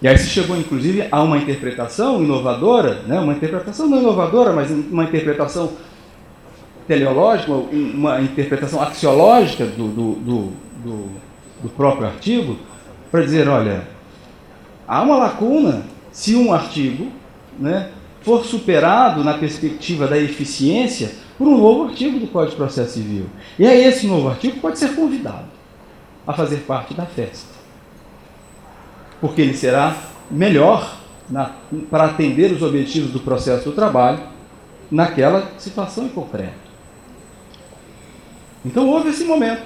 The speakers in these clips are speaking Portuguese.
E aí se chegou, inclusive, a uma interpretação inovadora, né? Uma interpretação não inovadora, mas uma interpretação teleológica, uma interpretação axiológica do próprio artigo, para dizer, olha, há uma lacuna se um artigo, né, for superado na perspectiva da eficiência por um novo artigo do Código de Processo Civil. E aí esse novo artigo pode ser convidado a fazer parte da festa, porque ele será melhor para atender os objetivos do processo do trabalho naquela situação em concreto. Então houve esse momento,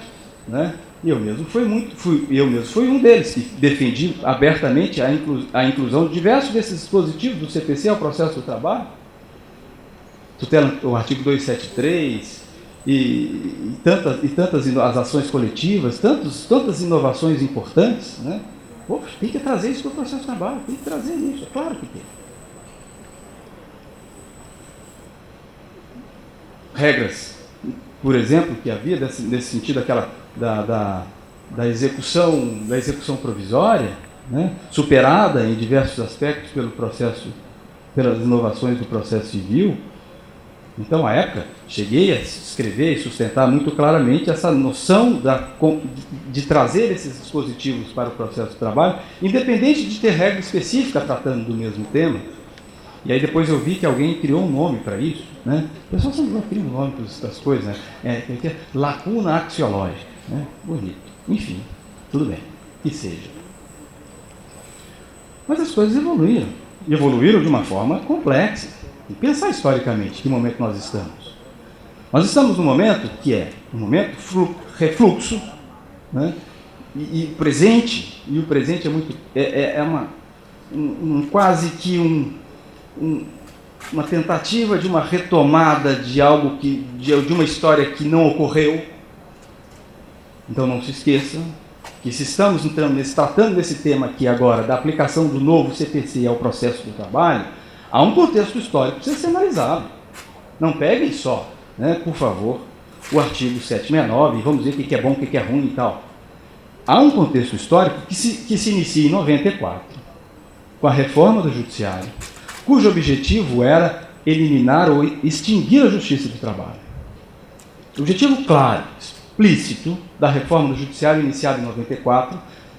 né? E eu mesmo fui um deles que defendi abertamente a inclusão de diversos desses dispositivos do CPC ao processo do trabalho, tutela o artigo 273 e tantas as ações coletivas, tantas inovações importantes, né? Poxa, tem que trazer isso para o processo de trabalho, tem que trazer isso, é claro que tem. Regras, por exemplo, que havia nesse sentido, aquela da execução provisória, né, superada em diversos aspectos pelas inovações do processo civil. Então, à época, cheguei a escrever e sustentar muito claramente essa noção de trazer esses dispositivos para o processo de trabalho, independente de ter regra específica tratando do mesmo tema. E aí depois eu vi que alguém criou um nome para isso, né? O pessoal sempre não cria um nome para as coisas, né? Lacuna axiológica, né? Bonito. Enfim, tudo bem, que seja. Mas as coisas evoluíram. E evoluíram de uma forma complexa. E pensar historicamente que momento nós estamos. Nós estamos num momento que é um momento refluxo, né? E presente, e o presente é muito. Quase que uma tentativa de uma retomada de algo de uma história que não ocorreu. Então não se esqueçam que se estamos tratando desse tema aqui agora, da aplicação do novo CPC ao processo do trabalho, há um contexto histórico que precisa ser analisado. Não peguem só, né, por favor, o artigo 769 e vamos ver o que é bom, o que é ruim e tal. Há um contexto histórico que se inicia em 94, com a reforma do Judiciário, cujo objetivo era eliminar ou extinguir a Justiça do Trabalho. O objetivo claro, explícito, da reforma do Judiciário iniciada em 94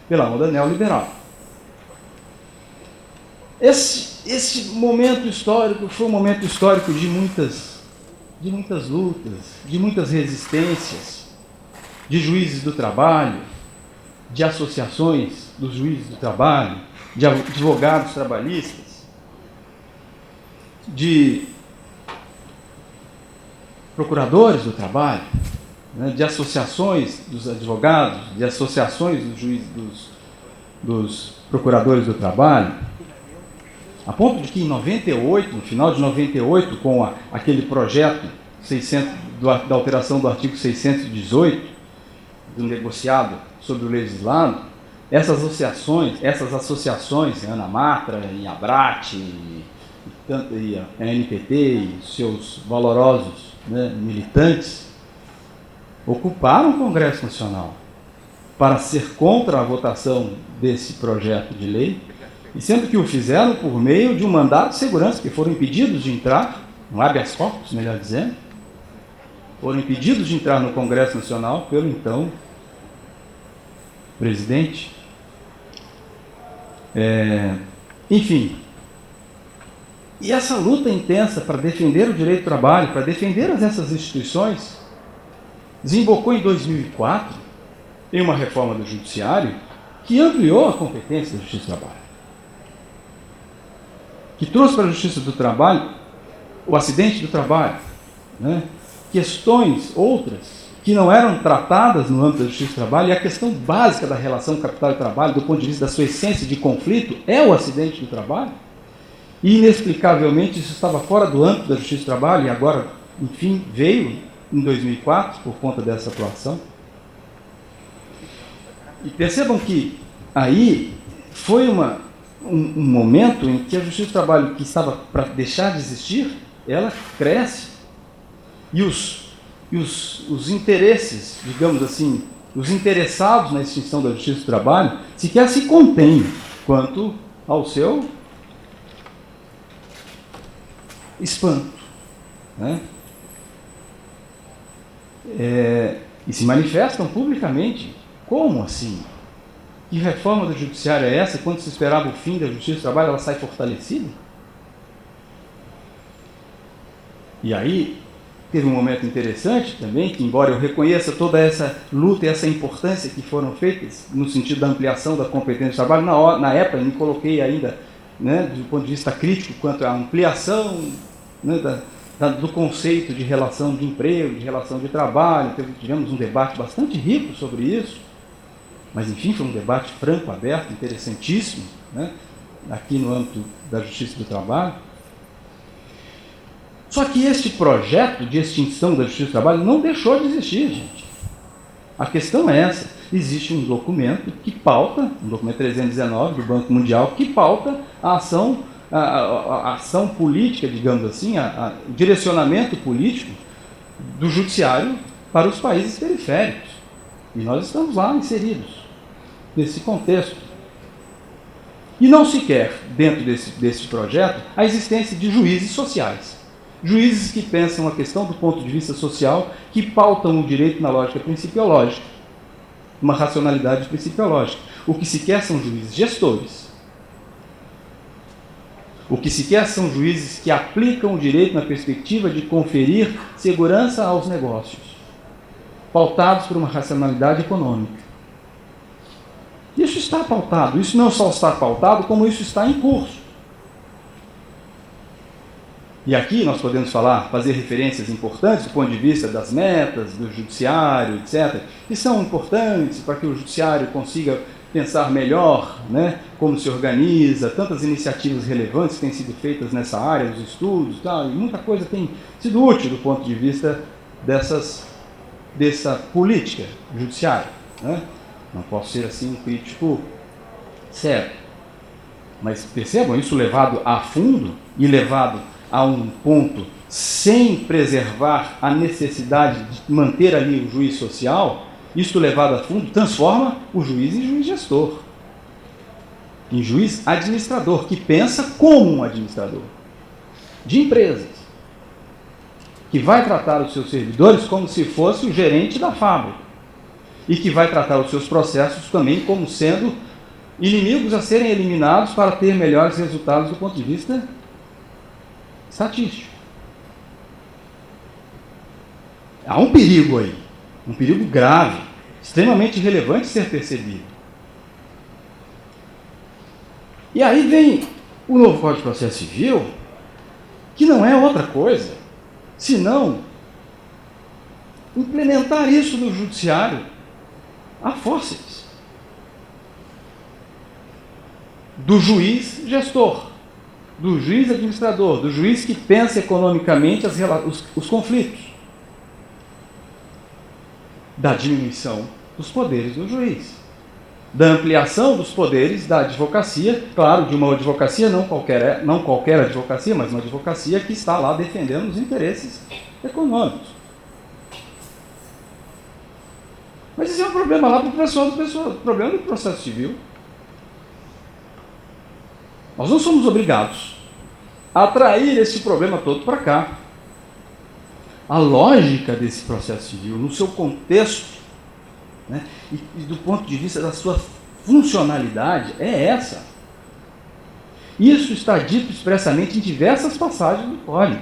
pela onda neoliberal. Esse momento histórico foi um momento histórico de muitas lutas, de muitas resistências, de juízes do trabalho, de associações dos juízes do trabalho, de advogados trabalhistas, de procuradores do trabalho, né, de associações dos advogados, de associações dos juízes, dos procuradores do trabalho, a ponto de que em 98, no final de 98, com aquele projeto 600, da alteração do artigo 618, do negociado sobre o legislado, essas associações, a Ana Matra, a Abrat, e a NPT e seus valorosos, né, militantes, ocuparam o Congresso Nacional para ser contra a votação desse projeto de lei, e sendo que o fizeram por meio de um mandado de segurança, que foram impedidos de entrar, um habeas corpus, melhor dizendo, foram impedidos de entrar no Congresso Nacional pelo então presidente. Enfim, e essa luta intensa para defender o direito do trabalho, para defender essas instituições, desembocou em 2004 em uma reforma do Judiciário que ampliou a competência da Justiça do Trabalho, que trouxe para a Justiça do Trabalho o acidente do trabalho, né? Questões outras que não eram tratadas no âmbito da Justiça do Trabalho, e a questão básica da relação capital e trabalho, do ponto de vista da sua essência de conflito, é o acidente do trabalho. E, inexplicavelmente, isso estava fora do âmbito da Justiça do Trabalho, e agora, enfim, veio em 2004, por conta dessa atuação. E percebam que aí foi um momento em que a Justiça do Trabalho, que estava para deixar de existir, ela cresce. E os interesses, digamos assim, os interessados na extinção da Justiça do Trabalho, sequer se contêm quanto ao seu espanto, né? E se manifestam publicamente. Como assim? Que reforma do judiciário é essa? Quando se esperava o fim da justiça do trabalho, ela sai fortalecida? E aí, teve um momento interessante também, que embora eu reconheça toda essa luta e essa importância que foram feitas no sentido da ampliação da competência do trabalho, na época me coloquei ainda, né, do ponto de vista crítico, quanto à ampliação, né, do conceito de relação de emprego, de relação de trabalho. Tivemos um debate bastante rico sobre isso, mas enfim, foi um debate franco, aberto, interessantíssimo, né, aqui no âmbito da Justiça do Trabalho. Só que este projeto de extinção da Justiça do Trabalho não deixou de existir, gente. A questão é essa. Existe um documento que pauta, um documento 319 do Banco Mundial, que pauta a ação política, digamos assim, o direcionamento político do judiciário para os países periféricos. E nós estamos lá inseridos nesse contexto. E não se quer, dentro desse projeto, a existência de juízes sociais. Juízes que pensam a questão do ponto de vista social, que pautam o direito na lógica principiológica, uma racionalidade principiológica. O que se quer são juízes gestores. O que se quer são juízes que aplicam o direito na perspectiva de conferir segurança aos negócios, pautados por uma racionalidade econômica. Isso está pautado. Isso não só está pautado, como isso está em curso. E aqui nós podemos fazer referências importantes do ponto de vista das metas, do judiciário, etc., que são importantes para que o judiciário consiga pensar melhor, né, como se organiza, tantas iniciativas relevantes que têm sido feitas nessa área, dos estudos, tal, e muita coisa tem sido útil do ponto de vista dessa política judiciária, né? Não posso ser assim um crítico sério. Mas percebam, isso levado a fundo e levado a um ponto sem preservar a necessidade de manter ali o juiz social, isto levado a fundo transforma o juiz em juiz gestor, em juiz administrador, que pensa como um administrador de empresas, que vai tratar os seus servidores como se fosse o gerente da fábrica e que vai tratar os seus processos também como sendo inimigos a serem eliminados para ter melhores resultados do ponto de vista estatístico. Há um perigo aí, um perigo grave, extremamente relevante ser percebido. E aí vem o novo Código de Processo Civil, que não é outra coisa, senão implementar isso no judiciário a forceps, do juiz gestor, do juiz administrador, do juiz que pensa economicamente os conflitos, da diminuição dos poderes do juiz, da ampliação dos poderes da advocacia, claro, de uma advocacia, não qualquer advocacia, mas uma advocacia que está lá defendendo os interesses econômicos. Mas esse é um problema lá para o pessoal problema do processo civil. Nós não somos obrigados a atrair esse problema todo para cá. A lógica desse processo civil, no seu contexto, né, e do ponto de vista da sua funcionalidade, é essa. Isso está dito expressamente em diversas passagens do Código.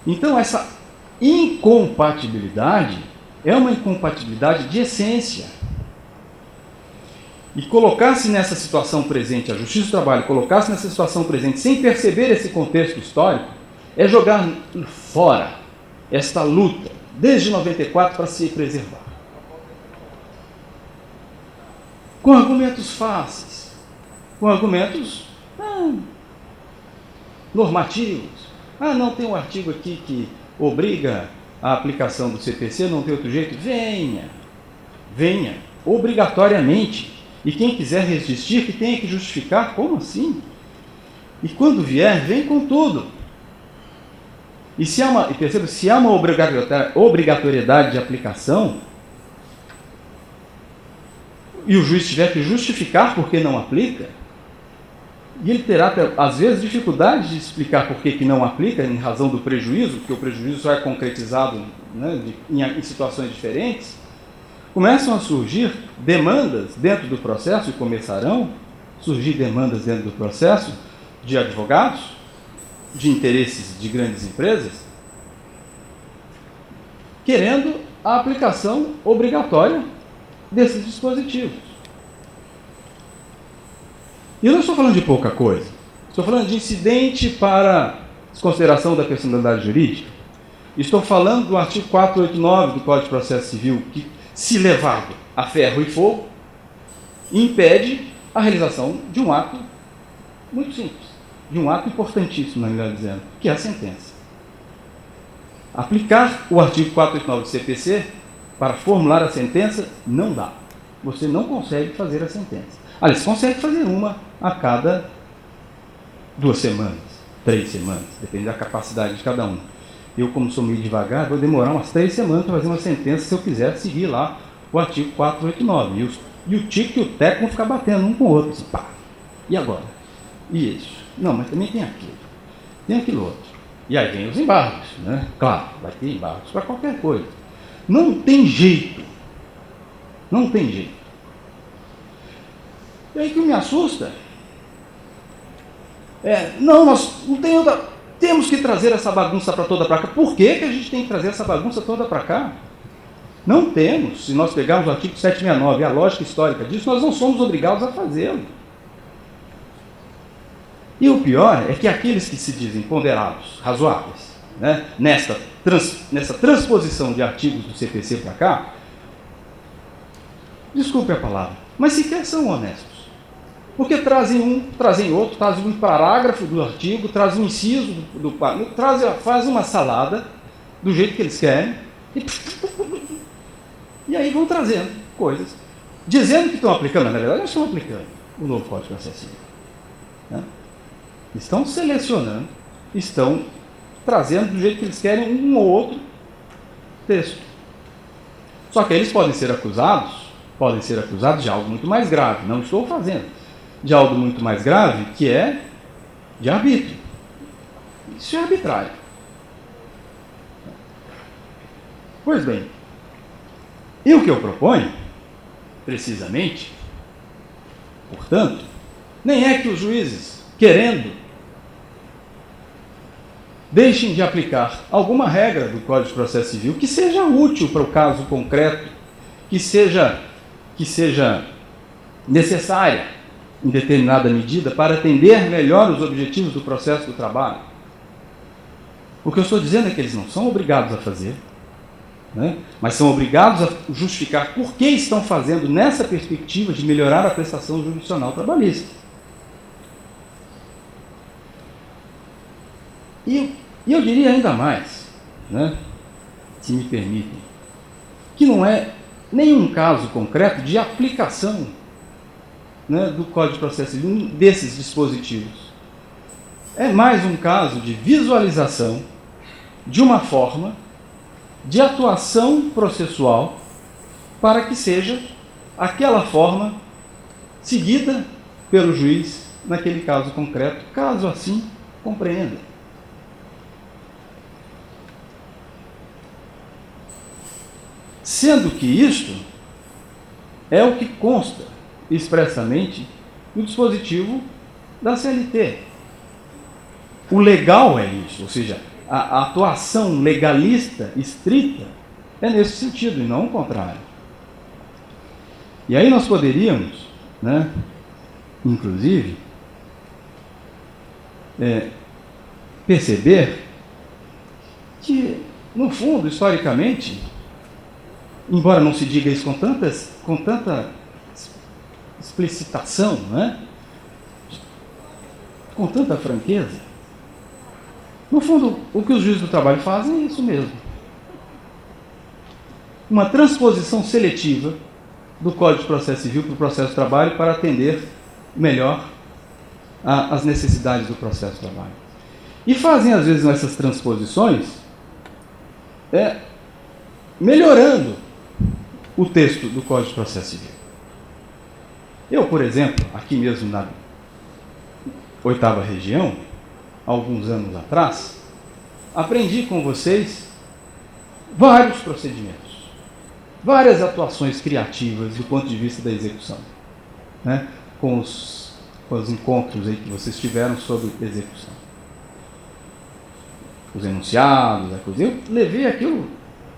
Então, essa incompatibilidade é uma incompatibilidade de essência. E colocar-se nessa situação presente, a Justiça do Trabalho colocar-se nessa situação presente sem perceber esse contexto histórico, é jogar fora esta luta, desde 94, para se preservar. Com argumentos fáceis, com argumentos normativos. Não tem um artigo aqui que obriga a aplicação do CPC, não tem outro jeito? Venha, obrigatoriamente. E quem quiser resistir, que tenha que justificar. Como assim? E quando vier, vem com tudo. E se há uma obrigatoriedade de aplicação, e o juiz tiver que justificar por que não aplica, e ele terá, às vezes, dificuldade de explicar por que não aplica, em razão do prejuízo, porque o prejuízo só é concretizado, né, em situações diferentes, começam a surgir demandas dentro do processo, e começarão a surgir demandas dentro do processo de advogados, de interesses de grandes empresas, querendo a aplicação obrigatória desses dispositivos. E eu não estou falando de pouca coisa. Estou falando de incidente para desconsideração da personalidade jurídica. Estou falando do artigo 489 do Código de Processo Civil, que, se levado a ferro e fogo, impede a realização de um ato muito simples, de um ato importantíssimo, melhor dizendo, que é a sentença. Aplicar o artigo 489 do CPC para formular a sentença não dá. Você não consegue fazer a sentença. Aliás, consegue fazer uma a cada 2 semanas, 3 semanas, depende da capacidade de cada um. Eu, como sou meio devagar, vou demorar umas 3 semanas para fazer uma sentença se eu quiser seguir lá o artigo 489. E o tico e o teco vão ficar batendo um com o outro. Assim, pá. E agora? E isso? Não, mas também tem aquilo. Tem aquilo outro. E aí vem os embargos, né? Claro, vai ter embargos para qualquer coisa. Não tem jeito. Não tem jeito. E aí que me assusta. Não, nós não tem outra. Temos que trazer essa bagunça para toda para cá. Por que a gente tem que trazer essa bagunça toda para cá? Não temos. Se nós pegarmos o artigo 769 e a lógica histórica disso, nós não somos obrigados a fazê-lo. E o pior é que aqueles que se dizem ponderados, razoáveis, né, nessa transposição de artigos do CPC para cá, desculpe a palavra, mas sequer são honestos. Porque trazem um, trazem outro, trazem um parágrafo do artigo, trazem um inciso do faz uma salada do jeito que eles querem, e aí vão trazendo coisas, dizendo que estão aplicando, na verdade não estão aplicando o novo Código de Processo Civil. Né? Estão selecionando, estão trazendo do jeito que eles querem um ou outro texto. Só que eles podem ser acusados de algo muito mais grave, não estou fazendo, de algo muito mais grave, que é de arbítrio. Isso é arbitrário. Pois bem, e o que eu proponho, precisamente, portanto, nem é que os juízes, querendo, deixem de aplicar alguma regra do Código de Processo Civil que seja útil para o caso concreto, que seja necessária em determinada medida para atender melhor os objetivos do processo do trabalho. O que eu estou dizendo é que eles não são obrigados a fazer, né? Mas são obrigados a justificar por que estão fazendo nessa perspectiva de melhorar a prestação jurisdicional trabalhista. E eu diria ainda mais, né, se me permitem, que não é nenhum caso concreto de aplicação, né, do Código de Processo Civil desses dispositivos. É mais um caso de visualização de uma forma de atuação processual para que seja aquela forma seguida pelo juiz naquele caso concreto, caso assim compreenda. Sendo que isto é o que consta expressamente no dispositivo da CLT. O legal é isso, ou seja, a atuação legalista estrita é nesse sentido e não o contrário. E aí nós poderíamos, né, inclusive, perceber que, no fundo, historicamente, embora não se diga isso com tanta explicitação, né, com tanta franqueza, no fundo, o que os juízes do trabalho fazem é isso mesmo. Uma transposição seletiva do Código de Processo Civil para o processo de trabalho para atender melhor às necessidades do processo de trabalho. E fazem, às vezes, essas transposições melhorando o texto do Código de Processo Civil. Eu, por exemplo, aqui mesmo na 8ª região, alguns anos atrás, aprendi com vocês vários procedimentos, várias atuações criativas do ponto de vista da execução, né? com os encontros aí que vocês tiveram sobre execução. Os enunciados, a coisa. Eu levei aquilo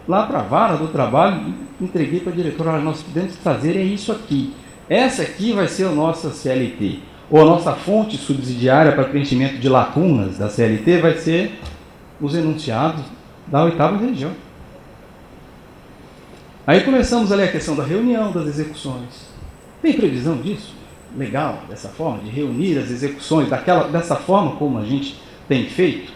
lá para a vara do trabalho e entreguei para a diretora. Olha, nós podemos fazer é isso aqui. Essa aqui vai ser a nossa CLT. Ou a nossa fonte subsidiária para preenchimento de lacunas da CLT vai ser os enunciados da 8ª região. Aí começamos ali a questão da reunião das execuções. Tem previsão disso? Legal, dessa forma, de reunir as execuções dessa forma como a gente tem feito?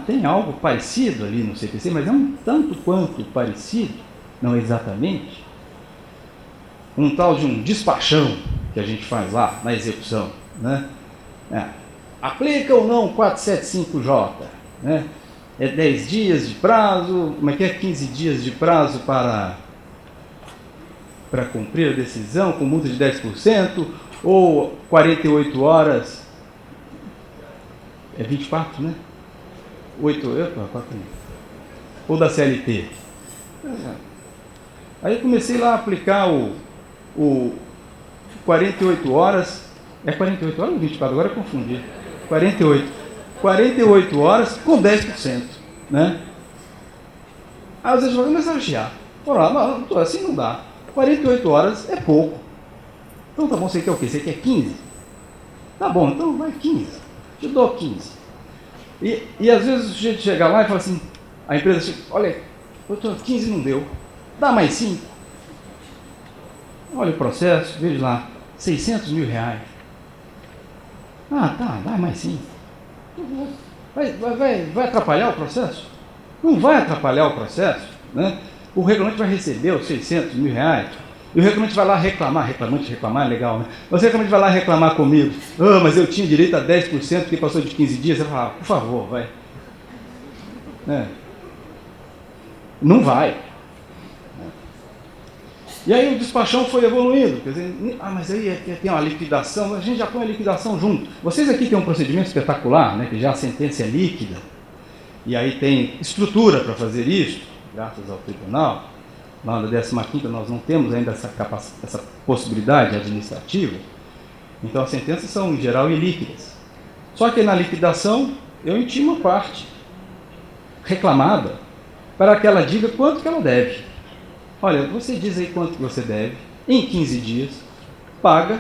Tem algo parecido ali no CPC, mas é um tanto quanto parecido, não exatamente. Um tal de um despachão que a gente faz lá na execução, né? Aplica ou não 475J, né? É 10 dias de prazo, como é que é? 15 dias de prazo para cumprir a decisão com multa de 10%, ou 48 horas, é 24, né? 8, ou da CLT. Aí eu comecei lá a aplicar o 48 horas, é 48 horas ou 24? Agora eu confundi. 48 horas com 10%, né? Aí os advogados começaram a chiar. Falaram, não, assim não dá. 48 horas é pouco. Então tá bom, você quer o quê? Você quer 15? Tá bom, então vai 15. Te dou 15. E às vezes o sujeito chega lá e fala assim, a empresa chega, olha, 15 não deu, dá mais 5. Olha o processo, veja lá, 600 mil reais. Tá, dá mais 5. Vai atrapalhar o processo? Não vai atrapalhar o processo, né? O reclamante vai receber os 600 mil reais. E o reclamante vai lá reclamar é legal, né? Mas o reclamante vai lá reclamar comigo. Mas eu tinha direito a 10% porque passou de 15 dias. Você fala, por favor, vai. Não vai. E aí o despachão foi evoluindo. Quer dizer, mas aí tem uma liquidação, a gente já põe a liquidação junto. Vocês aqui têm um procedimento espetacular, né? Que já a sentença é líquida. E aí tem estrutura para fazer isso, graças ao tribunal. Lá na 15ª nós não temos ainda essa possibilidade administrativa, então as sentenças são em geral ilíquidas. Só que na liquidação eu intimo a parte reclamada para que ela diga quanto que ela deve. Olha, você diz aí quanto que você deve, em 15 dias, paga,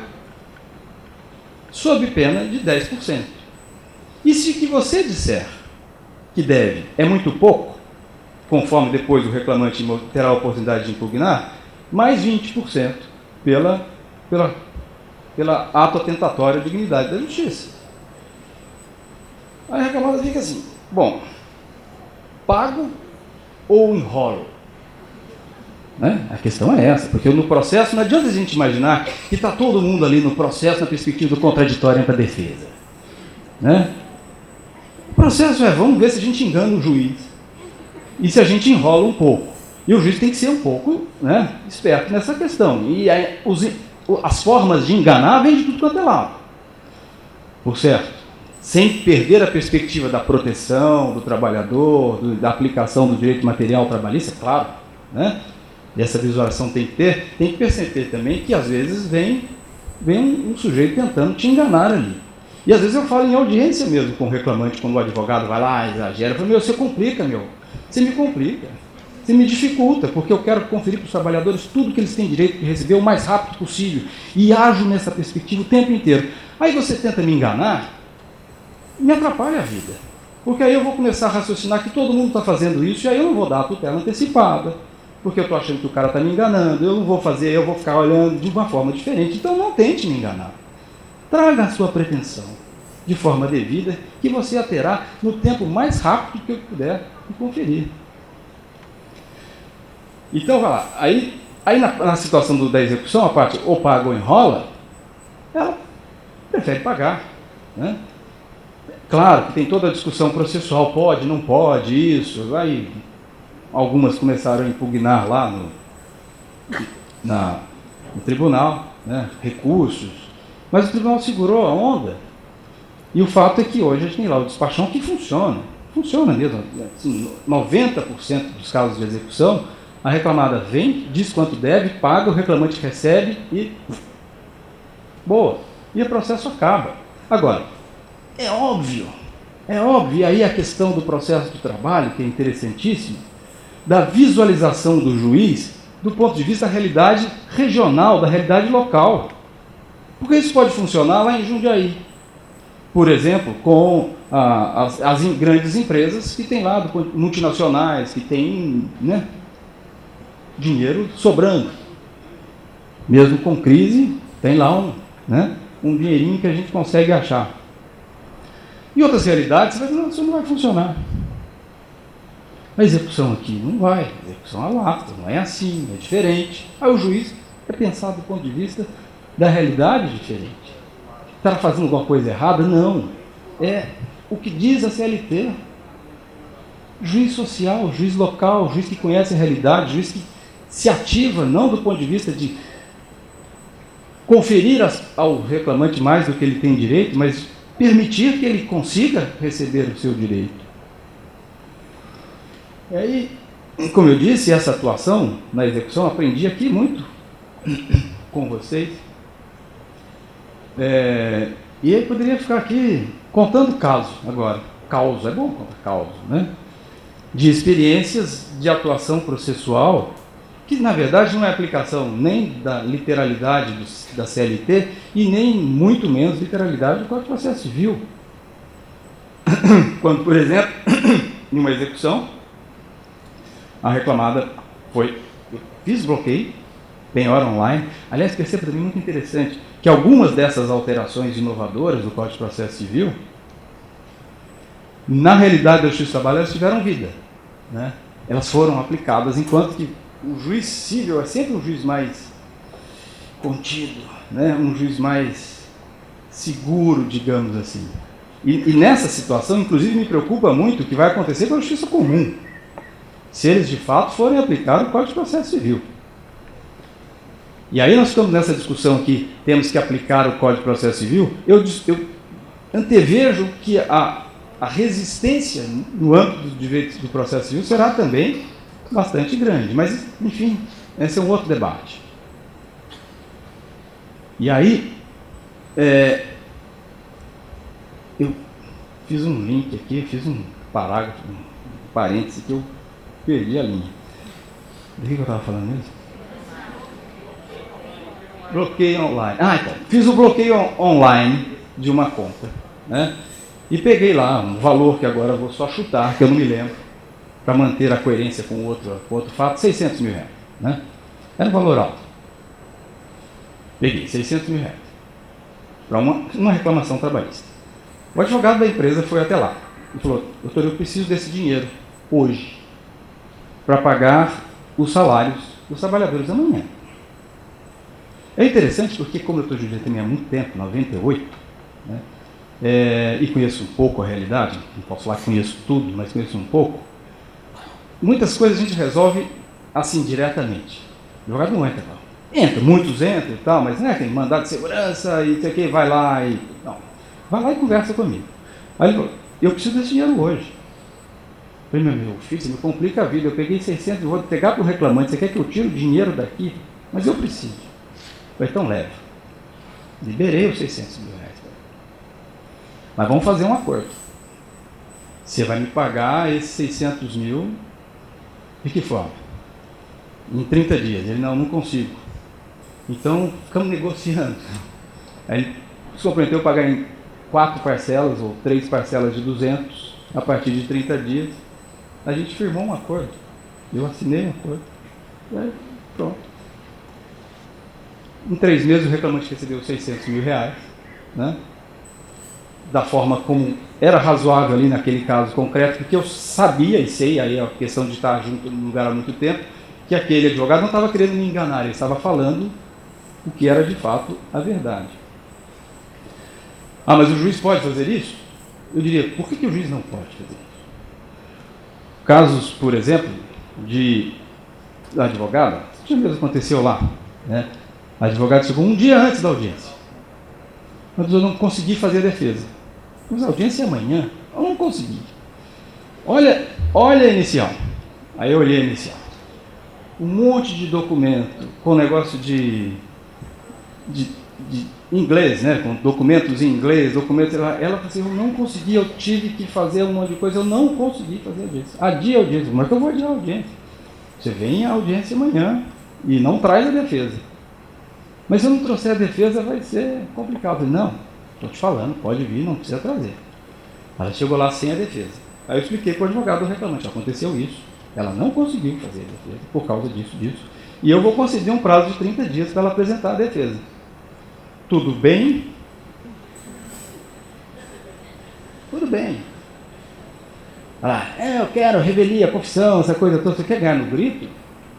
sob pena de 10%. E se que você disser que deve é muito pouco, conforme depois o reclamante terá a oportunidade de impugnar, mais 20% pela ato atentatório à dignidade da justiça. Aí a reclamada fica assim, bom, pago ou enrolo? Né? A questão é essa, porque no processo não adianta a gente imaginar que está todo mundo ali no processo na perspectiva do contraditório entre a defesa. Né? O processo vamos ver se a gente engana o juiz. E se a gente enrola um pouco. E o juiz tem que ser um pouco, né, esperto nessa questão. E aí, as formas de enganar vêm de tudo quanto é lado. Por certo? Sem perder a perspectiva da proteção do trabalhador, da aplicação do direito material trabalhista, claro. Né? E essa visualização tem que perceber também que às vezes vem um sujeito tentando te enganar ali. E às vezes eu falo em audiência mesmo com o reclamante, quando o advogado vai lá, exagera, eu falo, você complica, você me complica, você me dificulta, porque eu quero conferir para os trabalhadores tudo que eles têm direito de receber o mais rápido possível, e ajo nessa perspectiva o tempo inteiro. Aí você tenta me enganar, me atrapalha a vida, porque aí eu vou começar a raciocinar que todo mundo está fazendo isso, e aí eu não vou dar a tutela antecipada, porque eu estou achando que o cara está me enganando, eu vou ficar olhando de uma forma diferente, então não tente me enganar. Traga a sua pretensão de forma devida, que você a terá no tempo mais rápido que eu puder conferir. Então, vai lá. Aí na situação da execução, a parte ou paga ou enrola, ela prefere pagar. Né? Claro que tem toda a discussão processual, pode, não pode, isso. Aí algumas começaram a impugnar lá no tribunal, né, recursos, mas o tribunal segurou a onda. E o fato é que hoje a gente tem lá o despachão que funciona mesmo. Assim, 90% dos casos de execução, a reclamada vem, diz quanto deve, paga, o reclamante recebe e boa. E o processo acaba. Agora, é óbvio, e aí a questão do processo do trabalho, que é interessantíssimo, da visualização do juiz do ponto de vista da realidade regional, da realidade local. Porque isso pode funcionar lá em Jundiaí, por exemplo, com as grandes empresas que têm lá, multinacionais, que têm, né, dinheiro sobrando. Mesmo com crise, tem lá um dinheirinho que a gente consegue achar. Em outras realidades, você vai dizer, não, isso não vai funcionar. A execução aqui não vai, a execução é lata, não é assim, é diferente. Aí o juiz é pensado do ponto de vista da realidade diferente. Está fazendo alguma coisa errada? Não. É o que diz a CLT. Juiz social, juiz local, juiz que conhece a realidade, juiz que se ativa, não do ponto de vista de conferir ao reclamante mais do que ele tem direito, mas permitir que ele consiga receber o seu direito. E aí, como eu disse, essa atuação na execução, aprendi aqui muito com vocês. E aí poderia ficar aqui contando casos agora. Causo, é bom contar causo, né? De experiências de atuação processual, que na verdade não é aplicação nem da literalidade da CLT e nem muito menos literalidade do Código de Processo Civil. Quando, por exemplo, em uma execução, a reclamada eu fiz bloqueio, penhora online. Aliás, perceba também muito interessante que algumas dessas alterações inovadoras do Código de Processo Civil, na realidade da Justiça do Trabalho, elas tiveram vida, né? Elas foram aplicadas, enquanto que o juiz civil é sempre um juiz mais contido, né? Um juiz mais seguro, digamos assim. E nessa situação, inclusive, me preocupa muito o que vai acontecer com a Justiça Comum, se eles de fato forem aplicar o Código de Processo Civil. E aí nós estamos nessa discussão aqui, temos que aplicar o Código de Processo Civil. Eu antevejo que a resistência no âmbito do direito do processo civil será também bastante grande. Mas, enfim, esse é um outro debate. E aí, eu fiz um link aqui, fiz um parágrafo, um parêntese que eu perdi a linha. Do que eu estava falando mesmo? Bloqueio online. Então, fiz o bloqueio online de uma conta, né? E peguei lá um valor que agora eu vou só chutar, que eu não me lembro, para manter a coerência com o outro fato, 600 mil reais, né? Era um valor alto. Peguei 600 mil reais para uma reclamação trabalhista. O advogado da empresa foi até lá e falou: doutor, eu preciso desse dinheiro hoje para pagar os salários dos trabalhadores amanhã. É interessante porque, como eu estou jurídico também há muito tempo, 98, né, e conheço um pouco a realidade, não posso falar que conheço tudo, mas conheço um pouco, muitas coisas a gente resolve assim, diretamente. O advogado não entra, não. Entra, muitos entram e tal, mas tem mandado de segurança e sei o que, vai lá e... Não, vai lá e conversa comigo. Aí ele falou: eu preciso desse dinheiro hoje. Eu falei: meu filho, você me complica a vida, eu peguei 600, eu vou pegar para o reclamante, você quer que eu tire o dinheiro daqui? Mas eu preciso. Eu falei: então leve. Liberei os 600 mil reais. Mas vamos fazer um acordo. Você vai me pagar esses 600 mil de que forma? Em 30 dias. Ele: não consigo. Então, ficamos negociando. Aí ele se comprometeu a pagar em 4 parcelas ou 3 parcelas de 200 a partir de 30 dias. A gente firmou um acordo. Eu assinei um acordo. E aí, pronto. Em 3 meses o reclamante recebeu 600 mil reais, né? Da forma como era razoável ali naquele caso concreto, porque eu sabia e sei, aí a questão de estar junto no lugar há muito tempo, que aquele advogado não estava querendo me enganar, ele estava falando o que era de fato a verdade. Mas o juiz pode fazer isso? Eu diria: por que o juiz não pode fazer isso? Casos, por exemplo, da advogada, isso mesmo aconteceu lá, né? A advogada chegou um dia antes da audiência. Mas eu não consegui fazer a defesa. Mas a audiência é amanhã. Eu não consegui. Olha a inicial. Aí eu olhei a inicial. Um monte de documento com negócio de inglês, né? Com documentos em inglês, documentos. Ela falou assim, eu não consegui, eu tive que fazer um monte de coisa, eu não consegui fazer a audiência. Adia a audiência, mas eu vou adiar a audiência. Você vem à audiência amanhã e não traz a defesa. Mas se eu não trouxer a defesa, vai ser complicado. Não, estou te falando, pode vir, não precisa trazer. Ela chegou lá sem a defesa. Aí eu expliquei para o advogado do reclamante, aconteceu isso. Ela não conseguiu fazer a defesa por causa disso. E eu vou conceder um prazo de 30 dias para ela apresentar a defesa. Tudo bem? Tudo bem. Eu quero revelia, confissão, essa coisa toda. Você quer ganhar no grito?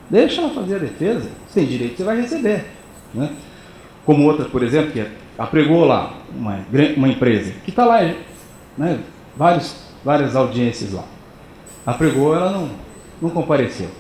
Deixa ela fazer a defesa. Você tem direito, você vai receber. Né? Como outra, por exemplo, que apregou lá uma empresa, que está lá, né, várias audiências lá. Apregou, ela não compareceu.